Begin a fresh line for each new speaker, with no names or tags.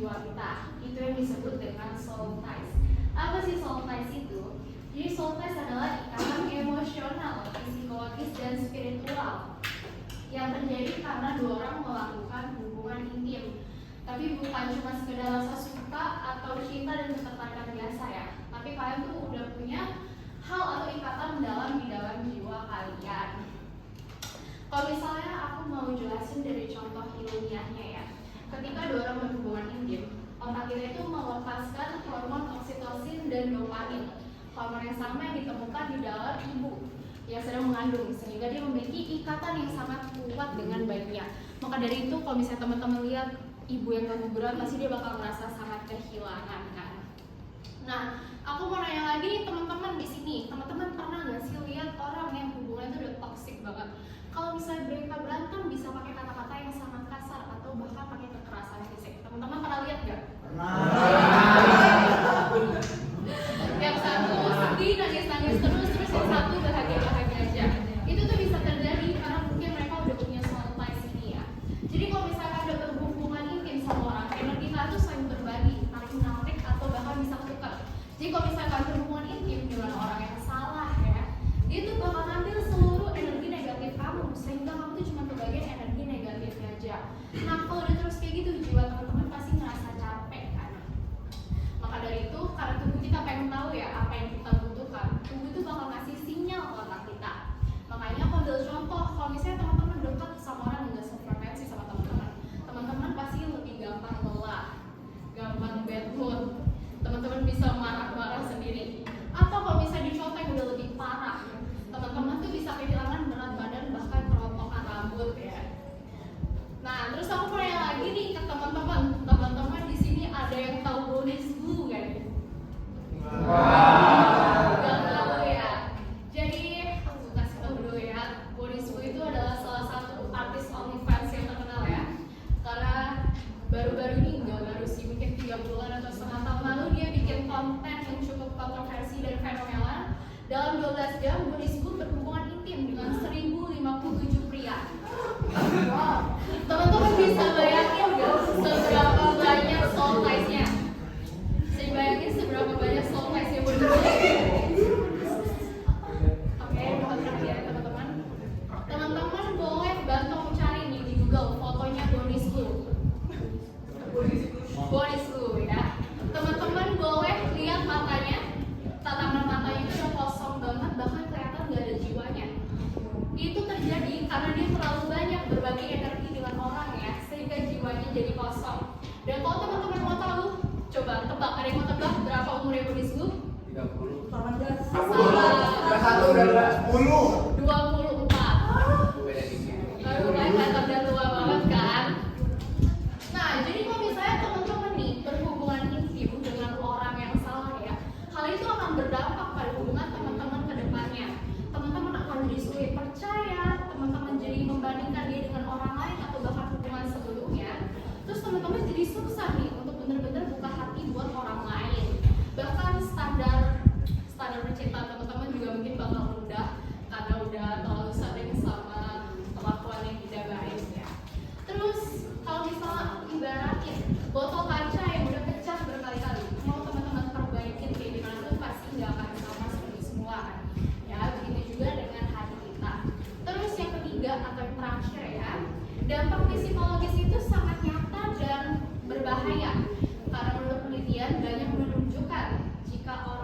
jiwa kita. Itu yang disebut dengan soul ties. Apa sih soul ties itu? Jadi soul ties adalah ikatan emosional, psikologis, dan spiritual yang terjadi karena dua orang melakukan hubungan intim. Tapi bukan cuma sekedar rasa suka atau cinta dan ketertarikan biasa ya. Tapi kalian tuh udah punya hal atau ikatan dalam di dalam jiwa kalian. Kalau misalnya aku mau jelasin dari contoh ilmiahnya ya. Ketika dua orang berhubungan intim, otak kita itu melepaskan hormon oksitosin dan dopamin, hormon yang sama yang ditemukan di dalam ibu yang sedang mengandung, sehingga dia memiliki ikatan yang sangat kuat dengan bayinya. Maka dari itu kalau misalnya teman-teman lihat ibu yang keguguran, pasti dia bakal merasa sangat kehilangan kan. Nah, aku mau nanya lagi nih teman-teman di sini, teman-teman pernah nggak sih lihat orang yang hubungannya itu udah toksik banget? Kalau misalnya mereka berantem bisa pakai kata-kata yang sangat kasar atau bahkan pakai kekerasan fisik. Teman-teman pernah lihat nggak? Yang satu sedih, nangis-nangis terus yang satu bahagia-bahagia aja. Itu tuh bisa terjadi karena mungkin mereka udah punya soul ties ini ya. Jadi kalau misalkan udah berhubungan intim sama orang, energi kita tuh saling berbagi, saling menarik atau bahkan bisa tukar. Jadi kalau misalkan berhubungan intim dengan orang yang salah ya, dia tuh bakal ngambil seluruh energi negatif kamu, sehingga kamu tuh cuma kebagian energi negatifnya aja. Nah kalau udah terus kayak gitu, jiwa teman-teman pasti ngerasa capek kan. Maka dari itu, karena tubuh kita pengen tahu ya apa yang kita butuhkan, tubuh itu bakal ngasih sinyal ke otak kita. Makanya aku ambil contoh, kalau misalnya teman-teman dekat sama orang yang gak sefrekuensi sama teman-teman, teman-teman pasti lebih gampang lelah, gampang bad mood, teman-teman bisa marah-marah sendiri. Atau kalau misalnya dicontek udah lebih parah, teman-teman tuh bisa kehilangan berat badan, bahkan kerontokan rambut ya. Nah, terus aku mau nanya lagi nih ke teman-teman. Teman-teman di sini ada yang tahu Bonus Blue nggak nih? Gak tahu ya. Jadi aku kasih tahu dulu ya. Bonus Blue itu adalah salah satu artis OnlyFans yang terkenal ya. Karena baru-baru ini, nggak baru sih, mungkin 3 bulan atau setengah tahun lalu dia bikin konten yang cukup kontroversi dan fenomenal. Dalam 12 jam, Bonus Blue berhubungan intim dengan 1057 pria. Wow. Teman-teman bisa bayangin nggak seberapa banyak soul ties-nya? Bisa bayangin seberapa banyak soul ties-nya berdua? Oke, doakan ya teman-teman. Teman-teman boleh bantu mencari nih di Google fotonya Bonus Blue. Bonus Blue ya. Teman-teman boleh lihat matanya. Tatanan matanya itu udah kosong banget, bahkan kelihatan nggak ada jiwanya. Itu terjadi karena dia terlalu banyak berbagi energi dengan orang ya, sehingga jiwanya jadi kosong. Dan kalau teman-teman mau tahu, coba tebak, ada yang mau tebak berapa umurnya Bonus Blue?
30.
18.
Salah. 10.
24. Baru kelihatan udah tua banget kan? Nah, jadi kalau misalnya teman-teman nih berhubungan intim dengan orang yang salah ya, hal itu akan berdampak pada hubungan teman-teman ke depannya. Teman-teman akan jadi sulit percaya, teman-teman jadi membandingkan dia dengan orang lain atau bahkan hubungan sebelumnya. Terus teman-teman jadi susah nih untuk benar-benar buka hati buat orang lain. Bahkan standar percintaan teman-teman juga mungkin bakal rendah karena udah terlalu sering sama kelakuan yang tidak baik ya. Terus kalau misalnya ibaratin botol kaca yang udah pecah berkali-kali, mau teman-teman perbaikin kayak gimana tuh pasti nggak akan sama seperti semula kan. Ya begitu juga dengan hati kita. Terus yang ketiga atau yang terakhir ya, dampak psikologis itu sangat nyata dan berbahaya karena menurut penelitian banyak menunjukkan jika orang